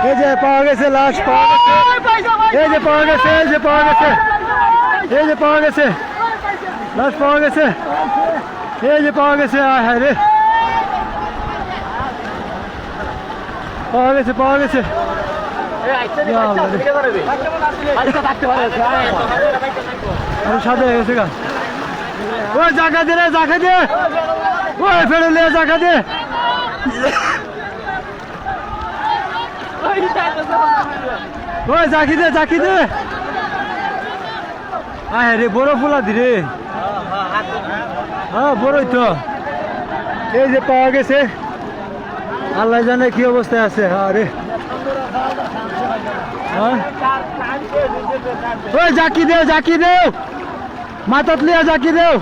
এই যে পাওয়া গেছে, লাশ পাওয়া গেছে, এই যে পাওয়া গেছে, এই যে পাওয়া গেছে, এই যে পাওয়া গেছে, লাশ পাওয়া গেছে, এই যে পাওয়া গেছে। হ্যাঁ রে, পাওয়া গেছে, পাওয়া গেছে। সাদা হয়ে গেছে গা। ওই জায়গা দে রে, জায়গা দে, ওই ফেলে লে, জায়গা দে। ওই জাকি দে, জাকি দে। আয় রে, বড় ফুলা দি রে। হ্যাঁ বড়ই তো। এই যে পাওয়া গেছে, আল্লাহ জানে কি অবস্থায় আছে। আরে ওই জাকি দেও, জাকি দেও, মাথাত লিয়া জাকি দেও।